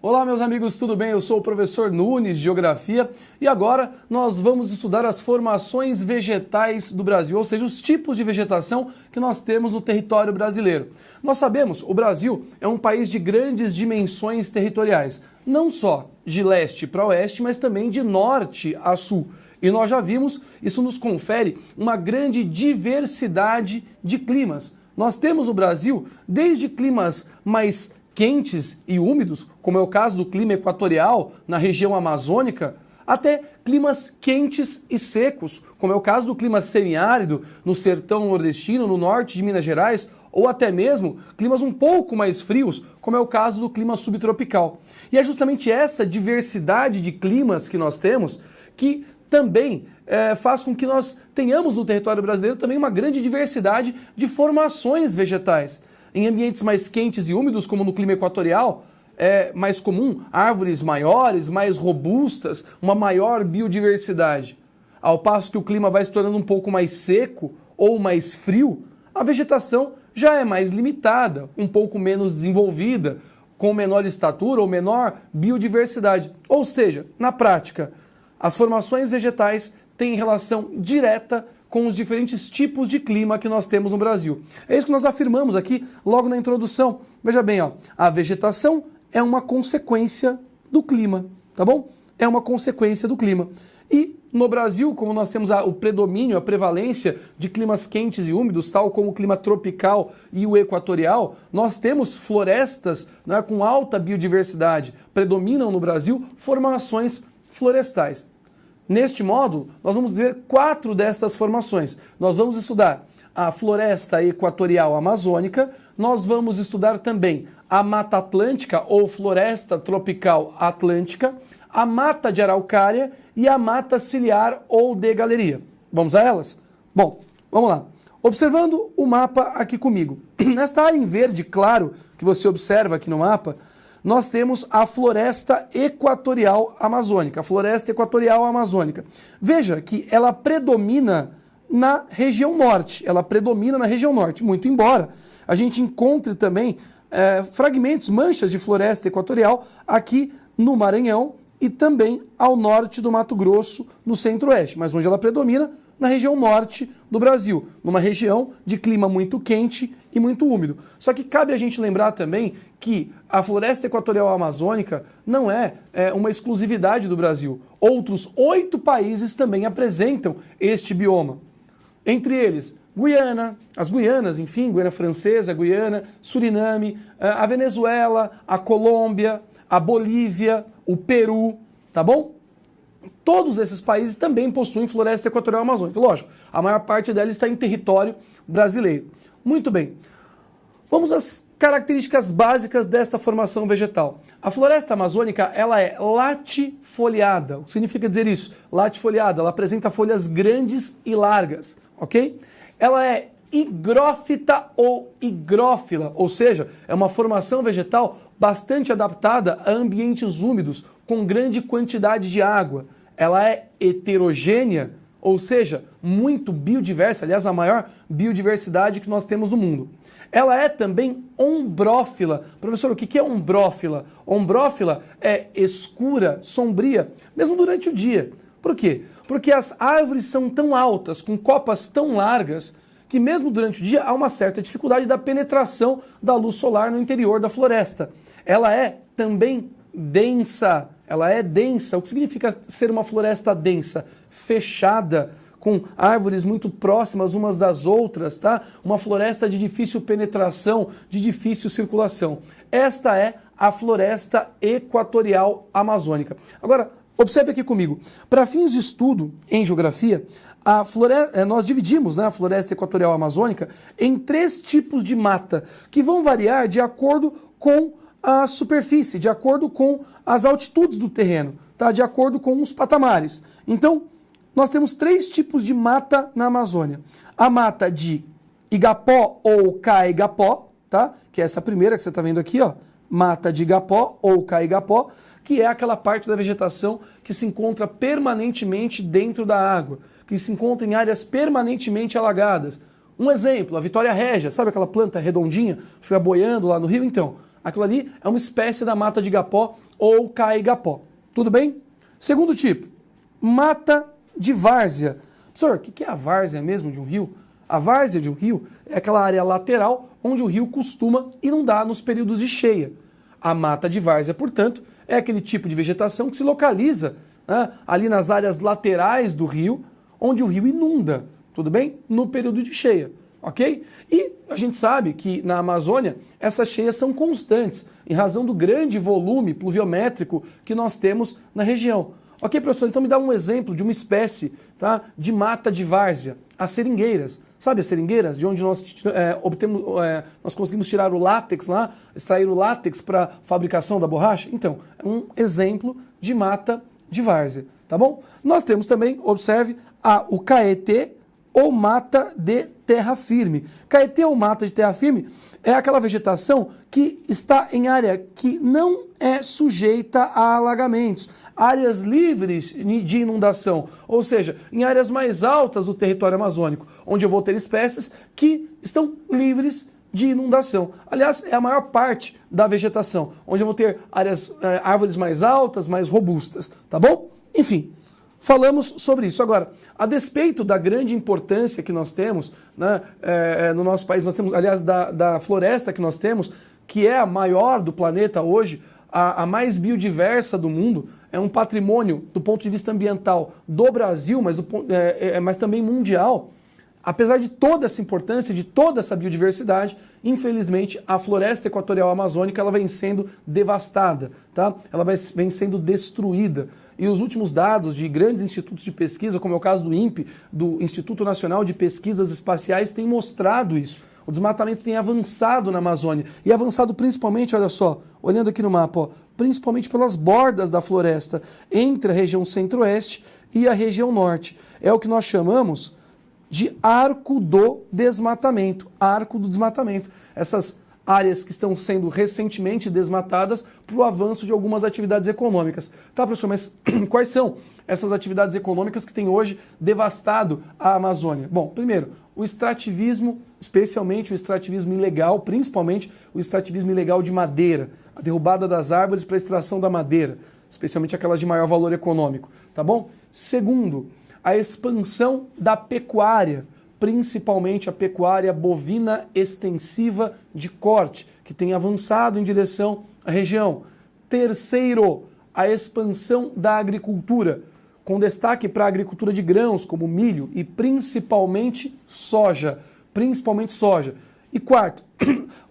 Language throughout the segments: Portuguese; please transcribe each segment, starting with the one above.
Olá meus amigos, tudo bem? Eu sou o professor Nunes de Geografia e agora nós vamos estudar as formações vegetais do Brasil, ou seja, os tipos de vegetação que nós temos no território brasileiro. Nós sabemos, o Brasil é um país de grandes dimensões territoriais, não só de leste para oeste, mas também de norte a sul. E nós já vimos, isso nos confere uma grande diversidade de climas. Nós temos no Brasil desde climas mais quentes e úmidos, como é o caso do clima equatorial na região amazônica, até climas quentes e secos, como é o caso do clima semiárido no sertão nordestino, no norte de Minas Gerais, ou até mesmo climas um pouco mais frios, como é o caso do clima subtropical. E é justamente essa diversidade de climas que nós temos que também faz com que nós tenhamos no território brasileiro também uma grande diversidade de formações vegetais. Em ambientes mais quentes e úmidos, como no clima equatorial, é mais comum árvores maiores, mais robustas, uma maior biodiversidade. Ao passo que o clima vai se tornando um pouco mais seco ou mais frio, a vegetação já é mais limitada, um pouco menos desenvolvida, com menor estatura ou menor biodiversidade. Ou seja, na prática, as formações vegetais têm relação direta com os diferentes tipos de clima que nós temos no Brasil. É isso que nós afirmamos aqui logo na introdução. Veja bem, ó, a vegetação é uma consequência do clima, tá bom? É uma consequência do clima. E no Brasil, como nós temos o predomínio, a prevalência de climas quentes e úmidos, tal como o clima tropical e o equatorial, nós temos florestas, né, com alta biodiversidade. Predominam no Brasil formações florestais. Neste módulo, nós vamos ver 4 destas formações. Nós vamos estudar a floresta equatorial amazônica, nós vamos estudar também a Mata Atlântica ou floresta tropical atlântica, a mata de araucária e a mata ciliar ou de galeria. Vamos a elas? Bom, vamos lá. Observando o mapa aqui comigo. Nesta área em verde claro que você observa aqui no mapa, nós temos a floresta equatorial amazônica, a floresta equatorial amazônica. Veja que ela predomina na região norte, muito embora a gente encontre também fragmentos, manchas de floresta equatorial aqui no Maranhão e também ao norte do Mato Grosso, no centro-oeste, mas onde ela predomina na região norte do Brasil, numa região de clima muito quente e muito úmido. Só que cabe a gente lembrar também que a floresta equatorial amazônica não é uma exclusividade do Brasil. Outros 8 países também apresentam este bioma. Entre eles, Guiana, as Guianas, enfim, Guiana Francesa, Guiana, Suriname, a Venezuela, a Colômbia, a Bolívia, o Peru, tá bom? Todos esses países também possuem floresta equatorial amazônica. Lógico, a maior parte dela está em território brasileiro. Muito bem. Vamos às características básicas desta formação vegetal. A floresta amazônica, ela é latifoliada. O que significa dizer isso? Latifoliada, ela apresenta folhas grandes e largas, ok? Ela é higrófita ou higrófila, ou seja, é uma formação vegetal bastante adaptada a ambientes úmidos, com grande quantidade de água. Ela é heterogênea, ou seja, muito biodiversa, aliás, a maior biodiversidade que nós temos no mundo. Ela é também ombrófila. Professor, o que é ombrófila? Ombrófila é escura, sombria, mesmo durante o dia. Por quê? Porque as árvores são tão altas, com copas tão largas, que mesmo durante o dia há uma certa dificuldade da penetração da luz solar no interior da floresta. Ela é também densa. Ela é densa. O que significa ser uma floresta densa? Fechada, com árvores muito próximas umas das outras, tá? Uma floresta de difícil penetração, de difícil circulação. Esta é a floresta equatorial amazônica. Agora, observe aqui comigo. Para fins de estudo em geografia, nós dividimos, né, a floresta equatorial amazônica em 3 tipos de mata, que vão variar de acordo com a superfície, de acordo com as altitudes do terreno, tá? De acordo com os patamares. Então, nós temos 3 tipos de mata na Amazônia. A mata de Igapó ou Caigapó, tá? Que é essa primeira que você está vendo aqui, ó. Mata de Igapó ou Caigapó, que é aquela parte da vegetação que se encontra permanentemente dentro da água, que se encontra em áreas permanentemente alagadas. Um exemplo, a Vitória Régia, sabe aquela planta redondinha que fica boiando lá no rio? Então, aquilo ali é uma espécie da mata de Igapó ou caigapó. Tudo bem? Segundo tipo, mata de várzea. Professor, o que é a várzea mesmo de um rio? A várzea de um rio é aquela área lateral onde o rio costuma inundar nos períodos de cheia. A mata de várzea, portanto, é aquele tipo de vegetação que se localiza, né, ali nas áreas laterais do rio, onde o rio inunda, tudo bem? No período de cheia, ok? E a gente sabe que na Amazônia essas cheias são constantes, em razão do grande volume pluviométrico que nós temos na região. Ok, professor, então me dá um exemplo de uma espécie, tá, de mata de várzea, as seringueiras. Sabe as seringueiras, de onde nós nós conseguimos tirar o látex lá, extrair o látex para fabricação da borracha? Então, é um exemplo de mata de várzea, tá bom? Nós temos também, observe, o caetê ou mata de terra firme. Caetê ou mata de terra firme é aquela vegetação que está em área que não é sujeita a alagamentos, áreas livres de inundação, ou seja, em áreas mais altas do território amazônico, onde eu vou ter espécies que estão livres de inundação. Aliás, é a maior parte da vegetação, onde eu vou ter árvores mais altas, mais robustas, tá bom? Enfim, falamos sobre isso. Agora, a despeito da grande importância que nós temos, né, no nosso país, nós temos, aliás, da floresta que nós temos, que é a maior do planeta hoje, a mais biodiversa do mundo, é um patrimônio do ponto de vista ambiental do Brasil, mas também mundial. Apesar de toda essa importância, de toda essa biodiversidade, infelizmente a floresta equatorial amazônica ela vem sendo devastada, tá? Ela vem sendo destruída. E os últimos dados de grandes institutos de pesquisa, como é o caso do INPE, do Instituto Nacional de Pesquisas Espaciais, têm mostrado isso. O desmatamento tem avançado na Amazônia. E avançado principalmente, olha só, olhando aqui no mapa, ó, principalmente pelas bordas da floresta, entre a região centro-oeste e a região norte. É o que nós chamamos de arco do desmatamento. Arco do desmatamento. Essas áreas que estão sendo recentemente desmatadas para o avanço de algumas atividades econômicas. Tá, professor, mas quais são essas atividades econômicas que têm hoje devastado a Amazônia? Bom, primeiro, o extrativismo, especialmente o extrativismo ilegal, principalmente o extrativismo ilegal de madeira, a derrubada das árvores para a extração da madeira, especialmente aquelas de maior valor econômico, tá bom? Segundo, a expansão da pecuária, principalmente a pecuária bovina extensiva de corte, que tem avançado em direção à região. Terceiro, a expansão da agricultura, com destaque para a agricultura de grãos, como milho e principalmente soja. E quarto,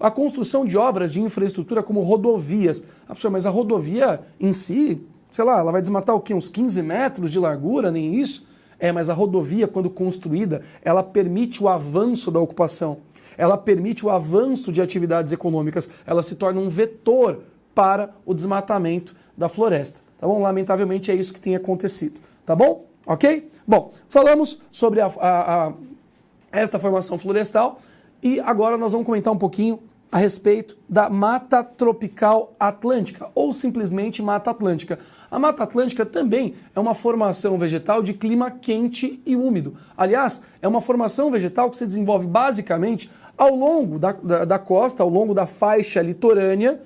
a construção de obras de infraestrutura como rodovias. Ah, professor, mas a rodovia em si, sei lá, ela vai desmatar o quê? Uns 15 metros de largura, nem isso? Mas a rodovia, quando construída, ela permite o avanço da ocupação, ela permite o avanço de atividades econômicas, ela se torna um vetor para o desmatamento da floresta, tá bom? Lamentavelmente é isso que tem acontecido, tá bom? Ok? Bom, falamos sobre esta formação florestal e agora nós vamos comentar um pouquinho a respeito da Mata Tropical Atlântica, ou simplesmente Mata Atlântica. A Mata Atlântica também é uma formação vegetal de clima quente e úmido. Aliás, é uma formação vegetal que se desenvolve basicamente ao longo da costa, ao longo da faixa litorânea,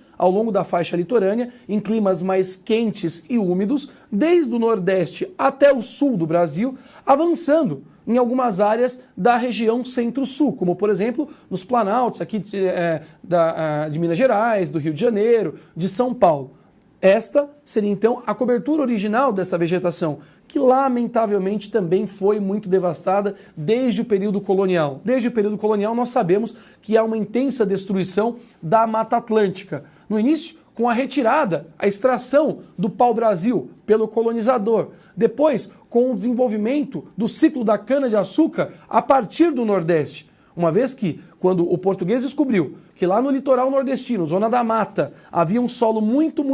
em climas mais quentes e úmidos, desde o Nordeste até o sul do Brasil, avançando em algumas áreas da região Centro-Sul, como, por exemplo, nos planaltos aqui de Minas Gerais, do Rio de Janeiro, de São Paulo. Esta seria, então, a cobertura original dessa vegetação, que, lamentavelmente, também foi muito devastada desde o período colonial. Desde o período colonial, nós sabemos que há uma intensa destruição da Mata Atlântica. No início, com a retirada, a extração do pau-brasil pelo colonizador. Depois, com o desenvolvimento do ciclo da cana-de-açúcar a partir do Nordeste. Uma vez que, quando o português descobriu que lá no litoral nordestino, zona da mata, havia um solo muito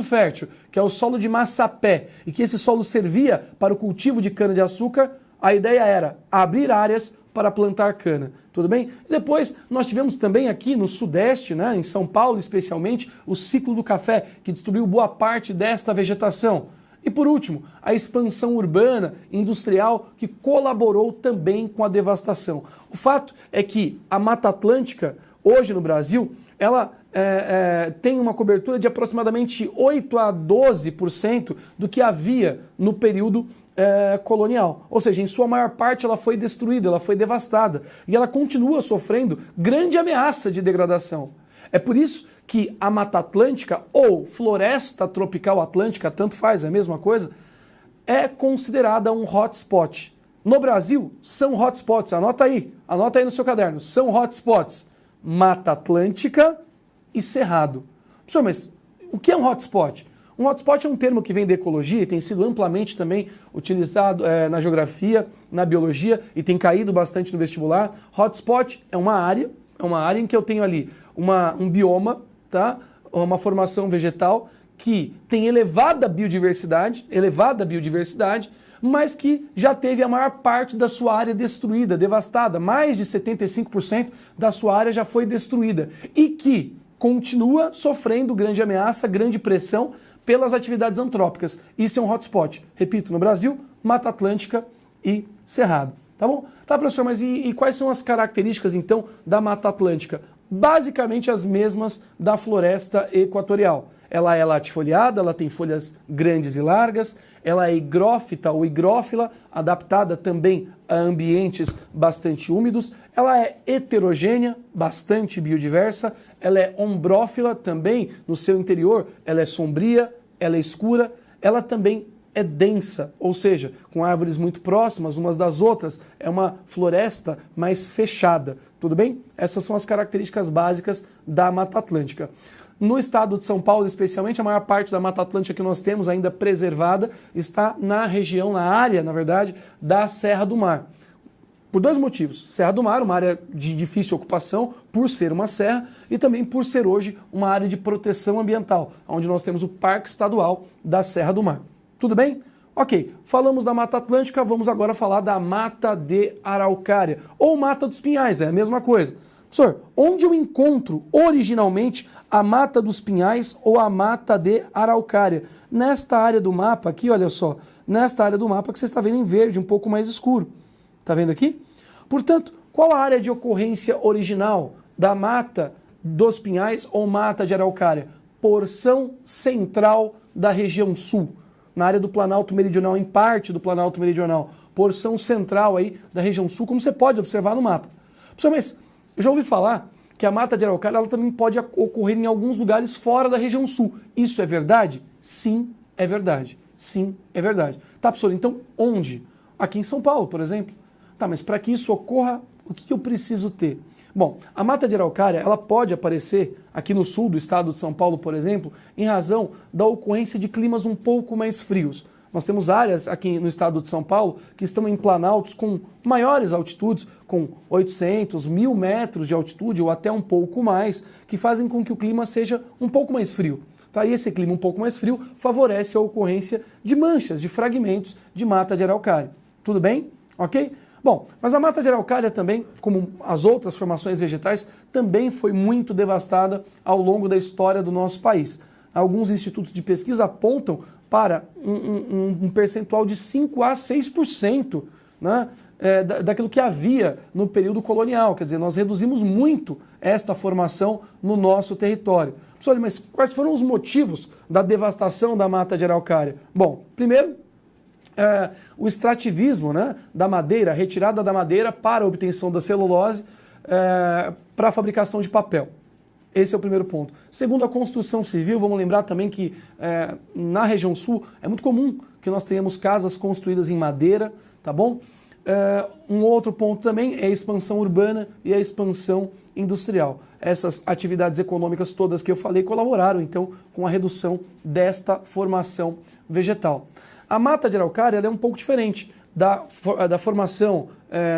fértil, que é o solo de Massapé, e que esse solo servia para o cultivo de cana-de-açúcar, a ideia era abrir áreas para plantar cana, tudo bem? E depois nós tivemos também aqui no Sudeste, né, em São Paulo especialmente, o ciclo do café, que destruiu boa parte desta vegetação. E por último, a expansão urbana e industrial que colaborou também com a devastação. O fato é que a Mata Atlântica, hoje no Brasil, ela tem uma cobertura de aproximadamente 8 a 12% do que havia no período colonial. Ou seja, em sua maior parte ela foi destruída, ela foi devastada e ela continua sofrendo grande ameaça de degradação. É por isso que a Mata Atlântica ou Floresta Tropical Atlântica, tanto faz, é a mesma coisa, é considerada um hotspot. No Brasil, são hotspots, anota aí no seu caderno, são hotspots Mata Atlântica e Cerrado. Professor, mas o que é um hotspot? Um hotspot é um termo que vem da ecologia e tem sido amplamente também utilizado na geografia, na biologia e tem caído bastante no vestibular. Hotspot é uma área em que eu tenho ali um bioma, tá? Uma formação vegetal que tem elevada biodiversidade, mas que já teve a maior parte da sua área destruída, devastada. Mais de 75% da sua área já foi destruída e que continua sofrendo grande ameaça, grande pressão pelas atividades antrópicas. Isso é um hotspot. Repito, no Brasil, Mata Atlântica e Cerrado. Tá bom? Tá, professor, mas e quais são as características, então, da Mata Atlântica? Basicamente as mesmas da floresta equatorial. Ela é latifoliada, ela tem folhas grandes e largas, ela é higrófita ou higrófila, adaptada também a ambientes bastante úmidos, ela é heterogênea, bastante biodiversa, ela é ombrófila também, no seu interior, ela é sombria, ela é escura, ela também é densa, ou seja, com árvores muito próximas umas das outras, é uma floresta mais fechada, tudo bem? Essas são as características básicas da Mata Atlântica. No estado de São Paulo, especialmente, a maior parte da Mata Atlântica que nós temos ainda preservada está na região, na área, na verdade, da Serra do Mar. Por dois motivos. Serra do Mar, uma área de difícil ocupação, por ser uma serra, e também por ser hoje uma área de proteção ambiental, onde nós temos o Parque Estadual da Serra do Mar. Tudo bem? Ok, falamos da Mata Atlântica, vamos agora falar da Mata de Araucária, ou Mata dos Pinhais, é a mesma coisa. Professor, onde eu encontro originalmente a Mata dos Pinhais ou a Mata de Araucária? Nesta área do mapa aqui, olha só, nesta área do mapa que você está vendo em verde, um pouco mais escuro. Está vendo aqui? Portanto, qual a área de ocorrência original da Mata dos Pinhais ou Mata de Araucária? Porção central da região sul, na área do Planalto Meridional, em parte do Planalto Meridional, porção central aí da região sul, como você pode observar no mapa. Professor, mas eu já ouvi falar que a Mata de Araucária ela também pode ocorrer em alguns lugares fora da região sul. Isso é verdade? Sim, é verdade. Sim, é verdade. Tá, professor, então onde? Aqui em São Paulo, por exemplo. Tá, mas para que isso ocorra, o que eu preciso ter? Bom, a Mata de Araucária ela pode aparecer aqui no sul do estado de São Paulo, por exemplo, em razão da ocorrência de climas um pouco mais frios. Nós temos áreas aqui no estado de São Paulo que estão em planaltos com maiores altitudes, com 800, 1.000 metros de altitude ou até um pouco mais, que fazem com que o clima seja um pouco mais frio. Tá? E esse clima um pouco mais frio favorece a ocorrência de manchas, de fragmentos de Mata de Araucária. Tudo bem? Ok? Bom, mas a Mata de Araucária também, como as outras formações vegetais, também foi muito devastada ao longo da história do nosso país. Alguns institutos de pesquisa apontam para um percentual de 5 a 6%, né, daquilo que havia no período colonial. Quer dizer, nós reduzimos muito esta formação no nosso território. Professor, mas quais foram os motivos da devastação da Mata de Araucária? Bom, primeiro, o extrativismo, né, da madeira, a retirada da madeira para a obtenção da celulose para a fabricação de papel. Esse é o primeiro ponto. Segundo, a construção civil, vamos lembrar também que na região sul é muito comum que nós tenhamos casas construídas em madeira, tá bom? Um outro ponto também é a expansão urbana e a expansão industrial. Essas atividades econômicas todas que eu falei colaboraram, então, com a redução desta formação vegetal. A Mata de Araucária ela é um pouco diferente da formação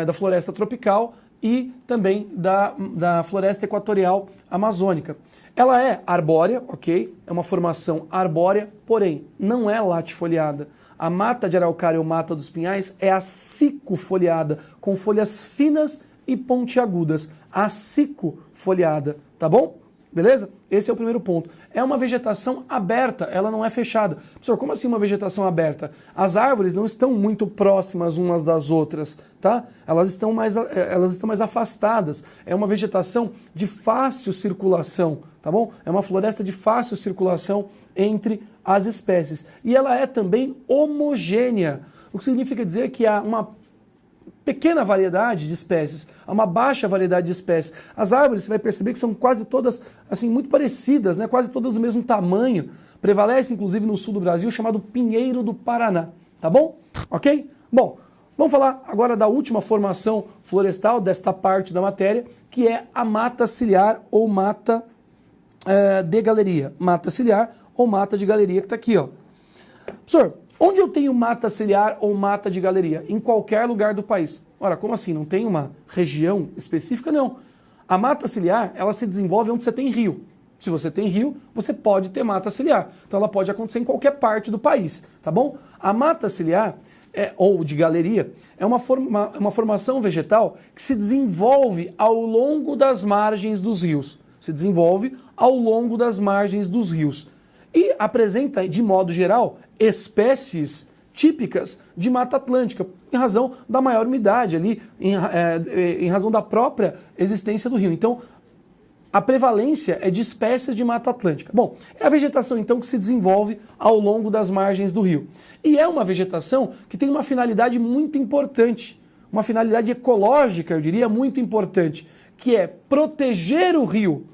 da floresta tropical e também da floresta equatorial amazônica. Ela é arbórea, ok? É uma formação arbórea, porém não é latifoliada. A Mata de Araucária ou Mata dos Pinhais é acicofoliada, com folhas finas e pontiagudas. Acicofoliada, tá bom? Beleza? Esse é o primeiro ponto. É uma vegetação aberta, ela não é fechada. Professor, como assim uma vegetação aberta? As árvores não estão muito próximas umas das outras, tá? Elas estão mais afastadas. É uma vegetação de fácil circulação, tá bom? É uma floresta de fácil circulação entre as espécies. E ela é também homogênea, o que significa dizer que há uma pequena variedade de espécies, há uma baixa variedade de espécies. As árvores, você vai perceber que são quase todas assim muito parecidas, né? Quase todas do mesmo tamanho. Prevalece, inclusive, no sul do Brasil, chamado pinheiro do Paraná. Tá bom? Ok? Bom, vamos falar agora da última formação florestal desta parte da matéria, que é a mata ciliar ou mata de galeria. Mata ciliar ou mata de galeria, que está aqui, ó. Professor, onde eu tenho mata ciliar ou mata de galeria? Em qualquer lugar do país. Ora, como assim? Não tem uma região específica? Não. A mata ciliar, ela se desenvolve onde você tem rio. Se você tem rio, você pode ter mata ciliar. Então ela pode acontecer em qualquer parte do país, tá bom? A mata ciliar, ou de galeria, é uma formação vegetal que se desenvolve ao longo das margens dos rios. Se desenvolve ao longo das margens dos rios. E apresenta, de modo geral, espécies típicas de Mata Atlântica, em razão da maior umidade ali, em razão da própria existência do rio. Então, a prevalência é de espécies de Mata Atlântica. Bom, é a vegetação, então, que se desenvolve ao longo das margens do rio. E é uma vegetação que tem uma finalidade muito importante, uma finalidade ecológica, eu diria, muito importante, que é proteger o rio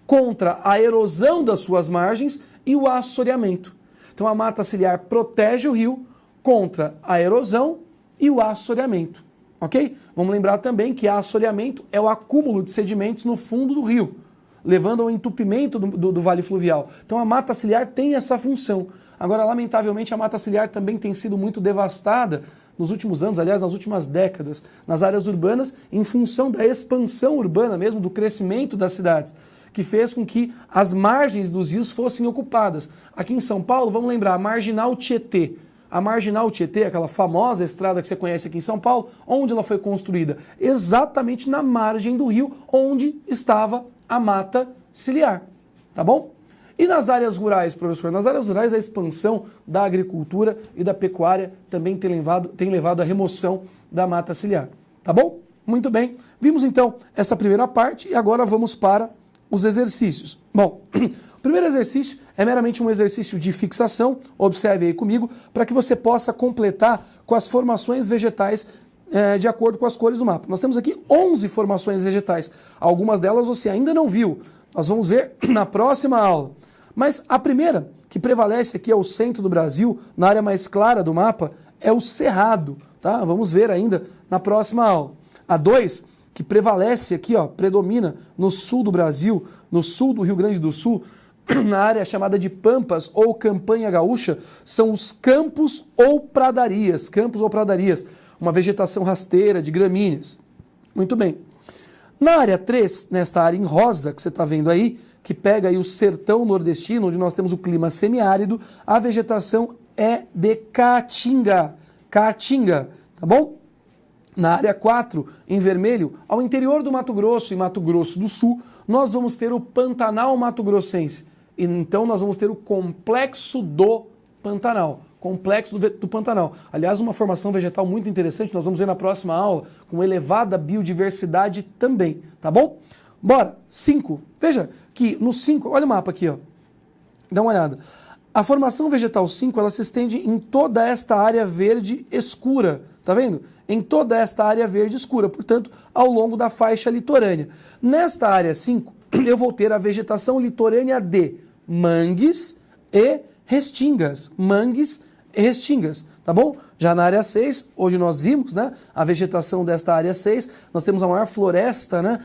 contra a erosão das suas margens e o assoreamento. Então a mata ciliar protege o rio contra a erosão e o assoreamento, ok? Vamos lembrar também que assoreamento é o acúmulo de sedimentos no fundo do rio, levando ao entupimento do vale fluvial. Então a mata ciliar tem essa função. Agora, lamentavelmente, a mata ciliar também tem sido muito devastada nos últimos anos, aliás, nas últimas décadas, nas áreas urbanas, em função da expansão urbana mesmo, do crescimento das cidades, que fez com que as margens dos rios fossem ocupadas. Aqui em São Paulo, vamos lembrar, a Marginal Tietê. A Marginal Tietê, aquela famosa estrada que você conhece aqui em São Paulo, onde ela foi construída? Exatamente na margem do rio, onde estava a mata ciliar. Tá bom? E nas áreas rurais, professor? Nas áreas rurais, a expansão da agricultura e da pecuária também tem levado à remoção da mata ciliar. Tá bom? Muito bem. Vimos então essa primeira parte e agora vamos para os exercícios. Bom, o primeiro exercício é meramente um exercício de fixação, observe aí comigo, para que você possa completar com as formações vegetais de acordo com as cores do mapa. Nós temos aqui 11 formações vegetais, algumas delas você ainda não viu, nós vamos ver na próxima aula. Mas a primeira, que prevalece aqui ao centro do Brasil, na área mais clara do mapa, é o cerrado, tá? Vamos ver ainda na próxima aula. A 2, que prevalece aqui, ó, predomina no sul do Brasil, no sul do Rio Grande do Sul, na área chamada de Pampas ou Campanha Gaúcha, são os campos ou pradarias, uma vegetação rasteira de gramíneas. Muito bem. Na área 3, nesta área em rosa que você está vendo aí, que pega aí o sertão nordestino, onde nós temos o clima semiárido, a vegetação é de caatinga, tá bom? Na área 4, em vermelho, ao interior do Mato Grosso e Mato Grosso do Sul, nós vamos ter o Pantanal Mato-Grossense. E então nós vamos ter o Complexo do Pantanal. Complexo do Pantanal. Aliás, uma formação vegetal muito interessante, nós vamos ver na próxima aula, com elevada biodiversidade também, tá bom? Bora, 5. Veja que no 5, olha o mapa aqui, ó. Dá uma olhada. A formação vegetal 5, ela se estende em toda esta área verde escura, tá vendo? Em toda esta área verde escura, portanto, ao longo da faixa litorânea. Nesta área 5, eu vou ter a vegetação litorânea de mangues e restingas. Tá bom? Já na área 6, hoje nós vimos, né, a vegetação desta área 6, nós temos a maior floresta, né,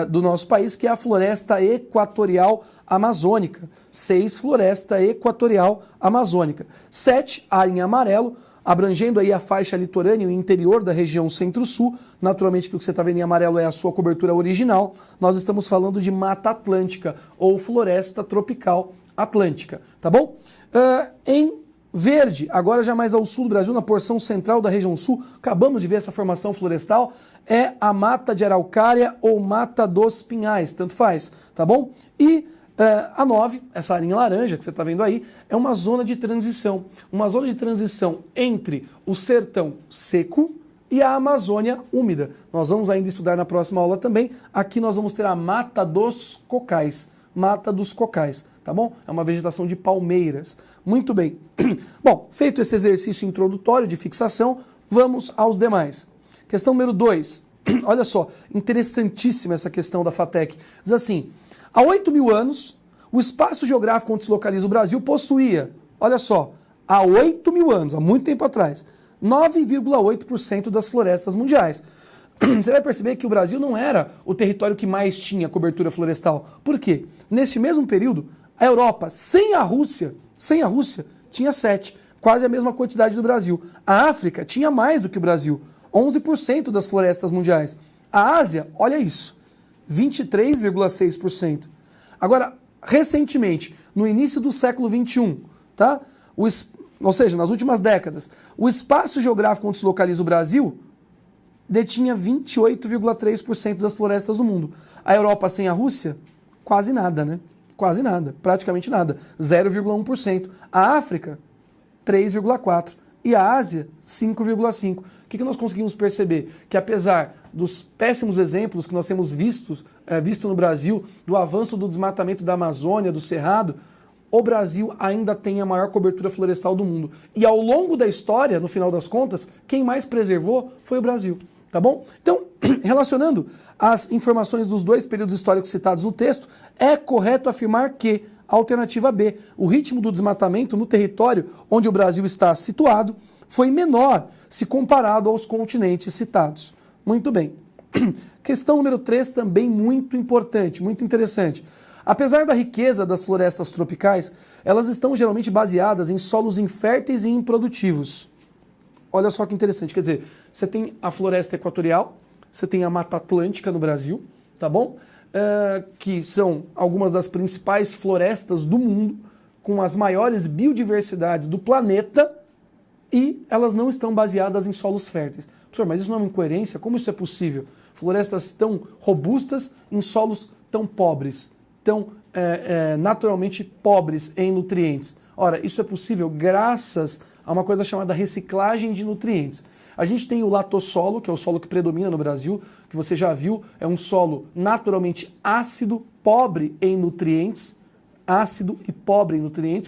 do nosso país, que é a floresta equatorial amazônica. 6, floresta equatorial amazônica. 7, área em amarelo, abrangendo aí a faixa litorânea e o interior da região centro-sul. Naturalmente, que o que você está vendo em amarelo é a sua cobertura original. Nós estamos falando de Mata Atlântica ou Floresta Tropical Atlântica, tá bom? Em Verde, agora já mais ao sul do Brasil, na porção central da região sul, acabamos de ver essa formação florestal, é a mata de araucária ou mata dos pinhais, tanto faz, tá bom? E a 9, essa linha laranja que você está vendo aí, é uma zona de transição entre o sertão seco e a Amazônia úmida. Nós vamos ainda estudar na próxima aula também, aqui nós vamos ter a mata dos cocais, tá bom? É uma vegetação de palmeiras. Muito bem. Bom, feito esse exercício introdutório de fixação, vamos aos demais. Questão número 2. Olha só, interessantíssima essa questão da FATEC. Diz assim, há 8.000 anos, o espaço geográfico onde se localiza o Brasil possuía, olha só, há 8.000 anos, há muito tempo atrás, 9,8% das florestas mundiais. Você vai perceber que o Brasil não era o território que mais tinha cobertura florestal. Por quê? Neste mesmo período, a Europa, sem a Rússia, tinha 7, quase a mesma quantidade do Brasil. A África tinha mais do que o Brasil, 11% das florestas mundiais. A Ásia, olha isso, 23,6%. Agora, recentemente, no início do século XXI, tá? Ou seja, nas últimas décadas, o espaço geográfico onde se localiza o Brasil detinha 28,3% das florestas do mundo. A Europa sem a Rússia, quase nada, né? Quase nada, praticamente nada, 0,1%. A África, 3,4%. E a Ásia, 5,5%. O que nós conseguimos perceber? Que apesar dos péssimos exemplos que nós temos visto no Brasil, do avanço do desmatamento da Amazônia, do Cerrado, o Brasil ainda tem a maior cobertura florestal do mundo. E ao longo da história, no final das contas, quem mais preservou foi o Brasil. Tá bom? Então, relacionando as informações dos dois períodos históricos citados no texto, é correto afirmar que, alternativa B, o ritmo do desmatamento no território onde o Brasil está situado foi menor se comparado aos continentes citados. Muito bem. Questão número 3, também muito importante, muito interessante. Apesar da riqueza das florestas tropicais, elas estão geralmente baseadas em solos inférteis e improdutivos. Olha só que interessante, quer dizer, você tem a floresta equatorial, você tem a Mata Atlântica no Brasil, tá bom? Que são algumas das principais florestas do mundo, com as maiores biodiversidades do planeta, e elas não estão baseadas em solos férteis. Professor, mas isso não é uma incoerência? Como isso é possível? Florestas tão robustas em solos tão pobres, tão naturalmente pobres em nutrientes. Ora, isso é possível graças a uma coisa chamada reciclagem de nutrientes. A gente tem o latossolo, que é o solo que predomina no Brasil, que você já viu, é um solo naturalmente ácido, pobre em nutrientes,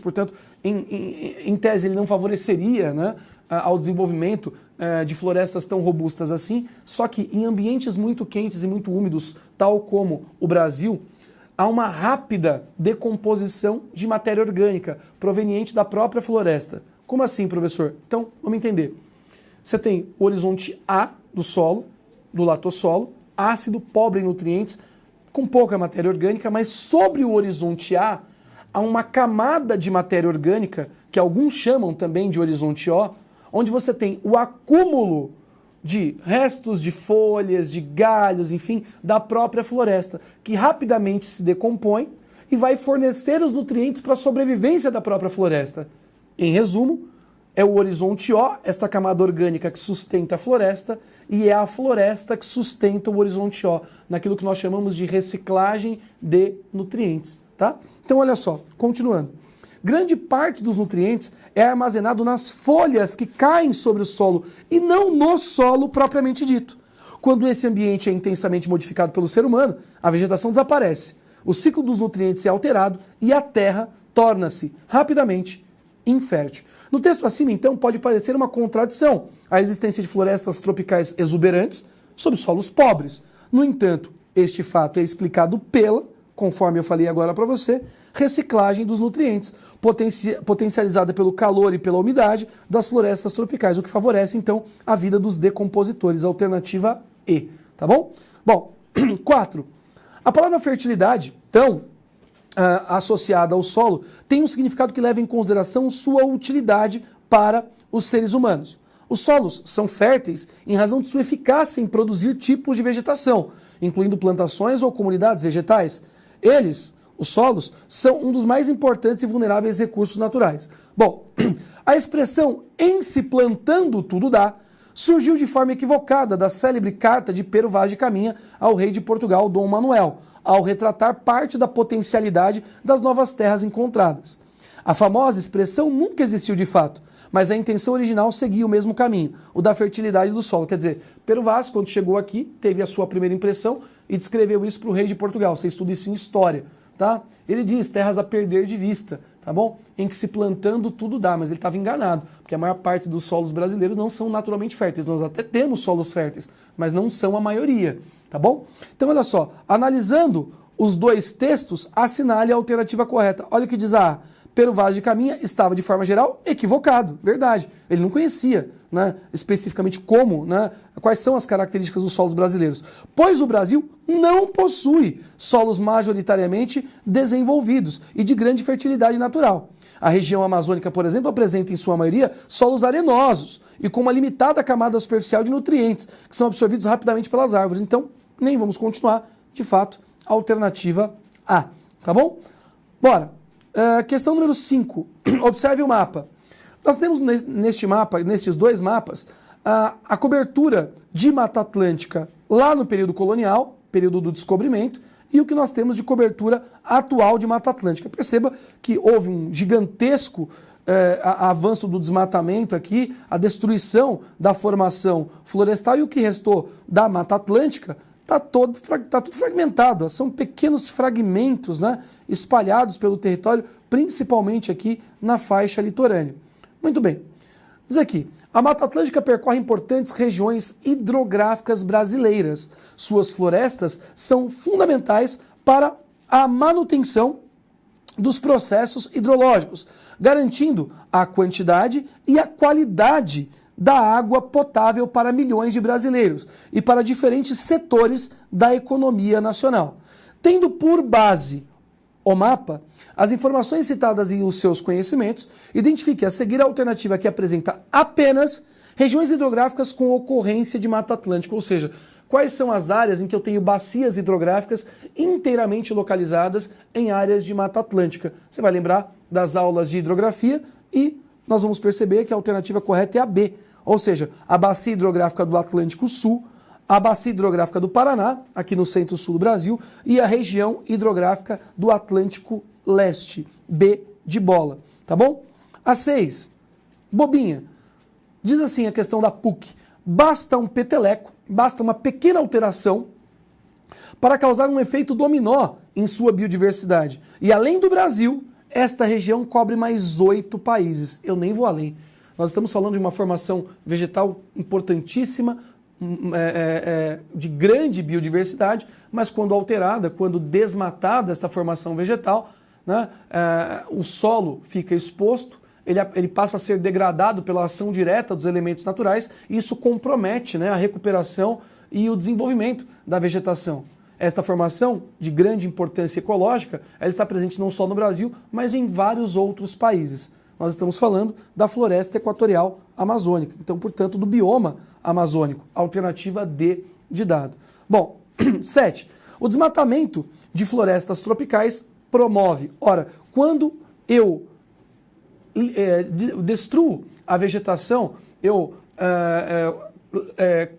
portanto, em tese ele não favoreceria, né, ao desenvolvimento de florestas tão robustas assim, só que em ambientes muito quentes e muito úmidos, tal como o Brasil, há uma rápida decomposição de matéria orgânica proveniente da própria floresta. Como assim, professor? Então, vamos entender. Você tem o horizonte A do solo, do latossolo, ácido, pobre em nutrientes, com pouca matéria orgânica, mas sobre o horizonte A há uma camada de matéria orgânica, que alguns chamam também de horizonte O, onde você tem o acúmulo de restos de folhas, de galhos, enfim, da própria floresta, que rapidamente se decompõe e vai fornecer os nutrientes para a sobrevivência da própria floresta. Em resumo, é o horizonte O, esta camada orgânica que sustenta a floresta, e é a floresta que sustenta o horizonte O, naquilo que nós chamamos de reciclagem de nutrientes, tá? Então, olha só, continuando. Grande parte dos nutrientes é armazenado nas folhas que caem sobre o solo e não no solo propriamente dito. Quando esse ambiente é intensamente modificado pelo ser humano, a vegetação desaparece, o ciclo dos nutrientes é alterado e a terra torna-se rapidamente infértil. No texto acima, então, pode parecer uma contradição a existência de florestas tropicais exuberantes sob solos pobres. No entanto, este fato é explicado pela, conforme eu falei agora para você, reciclagem dos nutrientes, potencializada pelo calor e pela umidade das florestas tropicais, o que favorece, então, a vida dos decompositores. Alternativa E, tá bom? Bom, 4. A palavra fertilidade, então, associada ao solo, tem um significado que leva em consideração sua utilidade para os seres humanos. Os solos são férteis em razão de sua eficácia em produzir tipos de vegetação, incluindo plantações ou comunidades vegetais. Eles, os solos, são um dos mais importantes e vulneráveis recursos naturais. Bom, A expressão "em se plantando tudo dá" surgiu de forma equivocada da célebre carta de Pero Vaz de Caminha ao rei de Portugal, Dom Manuel, ao retratar parte da potencialidade das novas terras encontradas. A famosa expressão nunca existiu de fato, mas a intenção original seguia o mesmo caminho, o da fertilidade do solo. Quer dizer, Pero Vaz, quando chegou aqui, teve a sua primeira impressão e descreveu isso para o rei de Portugal. Você estuda isso em história, tá? Ele diz terras a perder de vista, tá bom? Em que se plantando tudo dá, mas ele estava enganado, porque a maior parte dos solos brasileiros não são naturalmente férteis. Nós até temos solos férteis, mas não são a maioria, tá bom? Então, olha só, analisando os dois textos, assinale a alternativa correta. Olha o que diz a A. Pero Vaz de Caminha estava, de forma geral, equivocado, verdade. Ele não conhecia, né, especificamente como, né, quais são as características dos solos brasileiros. Pois o Brasil não possui solos majoritariamente desenvolvidos e de grande fertilidade natural. A região amazônica, por exemplo, apresenta em sua maioria solos arenosos e com uma limitada camada superficial de nutrientes, que são absorvidos rapidamente pelas árvores. Então, nem vamos continuar, de fato, a alternativa A. Tá bom? Bora! Questão número 5. Observe o mapa. Nós temos neste mapa, nestes dois mapas, a cobertura de Mata Atlântica lá no período colonial, período do descobrimento, e o que nós temos de cobertura atual de Mata Atlântica. Perceba que houve um gigantesco avanço do desmatamento aqui, a destruição da formação florestal, e o que restou da Mata Atlântica está tudo fragmentado. São pequenos fragmentos, né, espalhados pelo território, principalmente aqui na faixa litorânea. Muito bem. Diz aqui, a Mata Atlântica percorre importantes regiões hidrográficas brasileiras. Suas florestas são fundamentais para a manutenção dos processos hidrológicos, garantindo a quantidade e a qualidade da água potável para milhões de brasileiros e para diferentes setores da economia nacional. Tendo por base o mapa, as informações citadas e os seus conhecimentos, identifique a seguir a alternativa que apresenta apenas regiões hidrográficas com ocorrência de Mata Atlântica, ou seja, quais são as áreas em que eu tenho bacias hidrográficas inteiramente localizadas em áreas de Mata Atlântica. Você vai lembrar das aulas de hidrografia e nós vamos perceber que a alternativa correta é a B, ou seja, a bacia hidrográfica do Atlântico Sul, a bacia hidrográfica do Paraná, aqui no centro-sul do Brasil, e a região hidrográfica do Atlântico Leste, B de bola, tá bom? A 6, bobinha, diz assim a questão da PUC, basta um peteleco, basta uma pequena alteração para causar um efeito dominó em sua biodiversidade. E além do Brasil, esta região cobre mais 8 países. Eu nem vou além. Nós estamos falando de uma formação vegetal importantíssima, de grande biodiversidade, mas quando alterada, quando desmatada esta formação vegetal, né, o solo fica exposto, ele passa a ser degradado pela ação direta dos elementos naturais e isso compromete, né, a recuperação e o desenvolvimento da vegetação. Esta formação de grande importância ecológica, ela está presente não só no Brasil, mas em vários outros países. Nós estamos falando da floresta equatorial amazônica, então, portanto, do bioma amazônico. Alternativa D de dado. Bom, 7. O desmatamento de florestas tropicais promove. Ora, quando eu destruo a vegetação, eu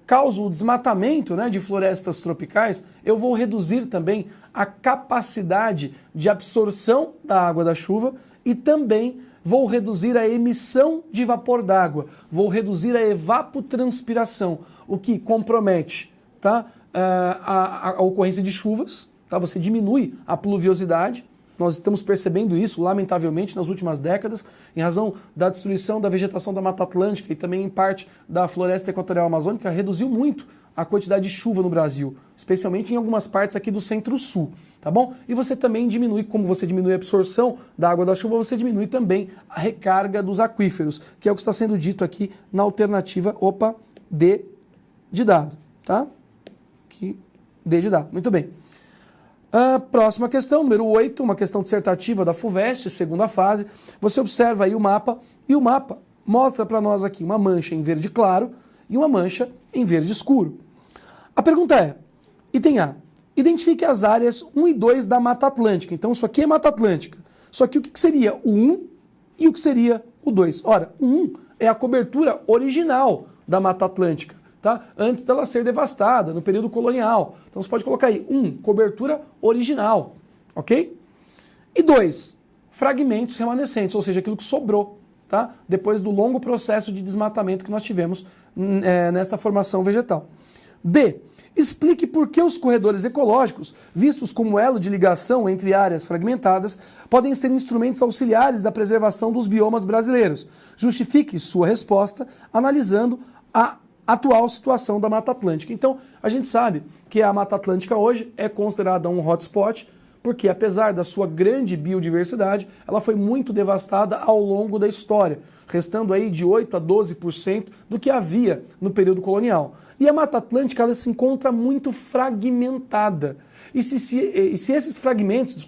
causo o desmatamento, né, de florestas tropicais, eu vou reduzir também a capacidade de absorção da água da chuva e também vou reduzir a emissão de vapor d'água, vou reduzir a evapotranspiração, o que compromete, tá, a ocorrência de chuvas, tá? Você diminui a pluviosidade. Nós estamos percebendo isso, lamentavelmente, nas últimas décadas, em razão da destruição da vegetação da Mata Atlântica e também, em parte, da floresta equatorial amazônica, reduziu muito a quantidade de chuva no Brasil, especialmente em algumas partes aqui do centro-sul, tá bom? E você também diminui, como você diminui a absorção da água da chuva, você diminui também a recarga dos aquíferos, que é o que está sendo dito aqui na alternativa, D de dado, tá? D de dado, muito bem. A próxima questão, número 8, uma questão dissertativa da FUVEST, segunda fase. Você observa aí o mapa, e o mapa mostra para nós aqui uma mancha em verde claro e uma mancha em verde escuro. A pergunta é, item A, identifique as áreas 1 e 2 da Mata Atlântica. Então, isso aqui é Mata Atlântica. Só que o que seria o 1 e o que seria o 2. Ora, o 1 é a cobertura original da Mata Atlântica, tá? Antes dela ser devastada, no período colonial. Então você pode colocar aí, 1, cobertura original, ok? E 2, fragmentos remanescentes, ou seja, aquilo que sobrou, tá? Depois do longo processo de desmatamento que nós tivemos nesta formação vegetal. B, explique por que os corredores ecológicos, vistos como elo de ligação entre áreas fragmentadas, podem ser instrumentos auxiliares da preservação dos biomas brasileiros. Justifique sua resposta analisando a atual situação da Mata Atlântica. Então, a gente sabe que a Mata Atlântica hoje é considerada um hotspot, porque apesar da sua grande biodiversidade, ela foi muito devastada ao longo da história, restando aí de 8 a 12% do que havia no período colonial. E a Mata Atlântica ela se encontra muito fragmentada. E se esses fragmentos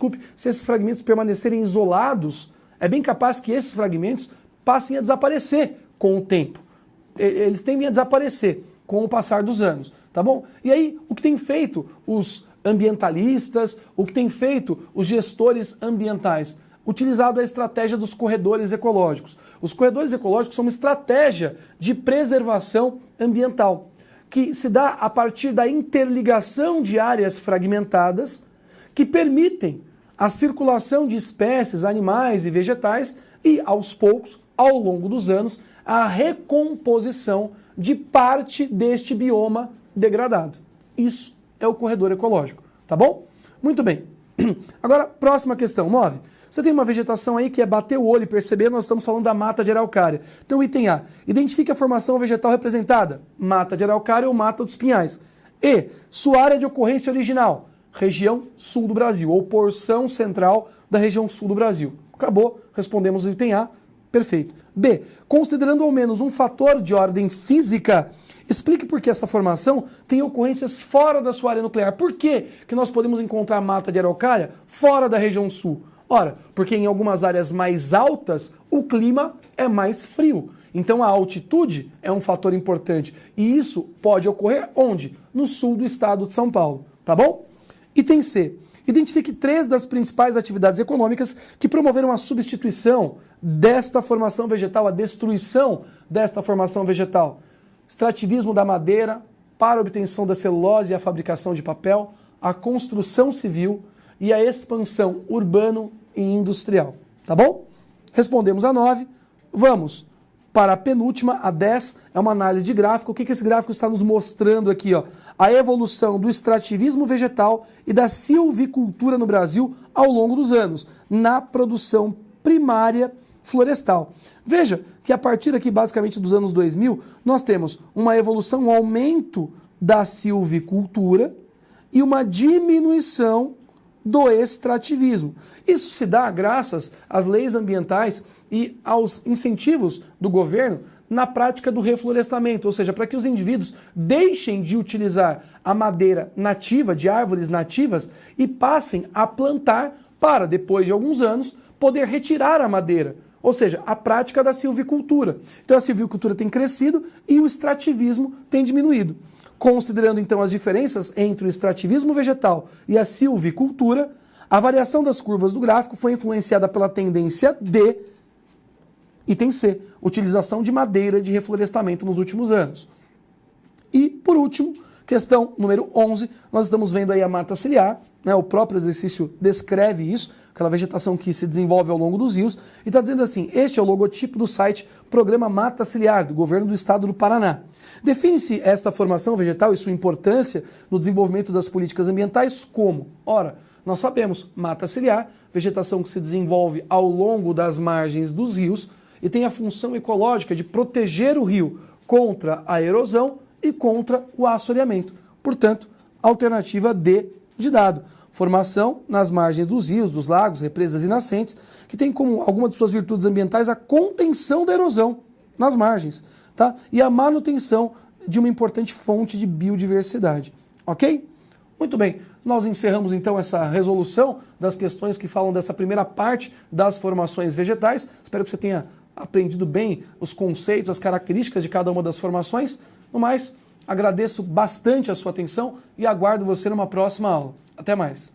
permanecerem isolados, é bem capaz que esses fragmentos passem a desaparecer com o tempo. Eles tendem a desaparecer com o passar dos anos, tá bom? E aí, o que tem feito os ambientalistas, o que tem feito os gestores ambientais? Utilizado a estratégia dos corredores ecológicos. Os corredores ecológicos são uma estratégia de preservação ambiental, que se dá a partir da interligação de áreas fragmentadas que permitem a circulação de espécies, animais e vegetais e, aos poucos, ao longo dos anos, a recomposição de parte deste bioma degradado. Isso é o corredor ecológico, tá bom? Muito bem. Agora, próxima questão, 9. Você tem uma vegetação aí que é bater o olho e perceber, nós estamos falando da mata de araucária. Então, item A, identifique a formação vegetal representada, mata de araucária ou mata dos pinhais. E, sua área de ocorrência original, região sul do Brasil, ou porção central da região sul do Brasil. Acabou, respondemos o item A, perfeito. B, considerando ao menos um fator de ordem física, explique por que essa formação tem ocorrências fora da sua área nuclear. Por que nós podemos encontrar mata de araucária fora da região sul? Ora, porque em algumas áreas mais altas o clima é mais frio. Então a altitude é um fator importante. E isso pode ocorrer onde? No sul do estado de São Paulo. Tá bom? Item C. Identifique 3 das principais atividades econômicas que promoveram a substituição desta formação vegetal, a destruição desta formação vegetal. Extrativismo da madeira para a obtenção da celulose e a fabricação de papel, a construção civil e a expansão urbano e industrial. Tá bom? Respondemos a 9. Vamos para a penúltima, a 10, é uma análise de gráfico. O que esse gráfico está nos mostrando aqui? Ó? A evolução do extrativismo vegetal e da silvicultura no Brasil ao longo dos anos, na produção primária florestal. Veja que a partir aqui, basicamente dos anos 2000, nós temos uma evolução, um aumento da silvicultura e uma diminuição do extrativismo. Isso se dá graças às leis ambientais e aos incentivos do governo na prática do reflorestamento, ou seja, para que os indivíduos deixem de utilizar a madeira nativa, de árvores nativas, e passem a plantar para, depois de alguns anos, poder retirar a madeira, ou seja, a prática da silvicultura. Então a silvicultura tem crescido e o extrativismo tem diminuído. Considerando então as diferenças entre o extrativismo vegetal e a silvicultura, a variação das curvas do gráfico foi influenciada pela tendência D, item C, utilização de madeira de reflorestamento nos últimos anos. E, por último, questão número 11, nós estamos vendo aí a mata ciliar, né? O próprio exercício descreve isso, aquela vegetação que se desenvolve ao longo dos rios, e está dizendo assim, este é o logotipo do site Programa Mata Ciliar, do governo do estado do Paraná. Define-se esta formação vegetal e sua importância no desenvolvimento das políticas ambientais como? Ora, nós sabemos, mata ciliar, vegetação que se desenvolve ao longo das margens dos rios e tem a função ecológica de proteger o rio contra a erosão e contra o assoreamento. Portanto, alternativa D de dado. Formação nas margens dos rios, dos lagos, represas e nascentes, que tem como alguma de suas virtudes ambientais a contenção da erosão nas margens, tá? E a manutenção de uma importante fonte de biodiversidade. Ok? Muito bem, nós encerramos então essa resolução das questões que falam dessa primeira parte das formações vegetais. Espero que você tenha aprendido bem os conceitos, as características de cada uma das formações. No mais, agradeço bastante a sua atenção e aguardo você numa próxima aula. Até mais!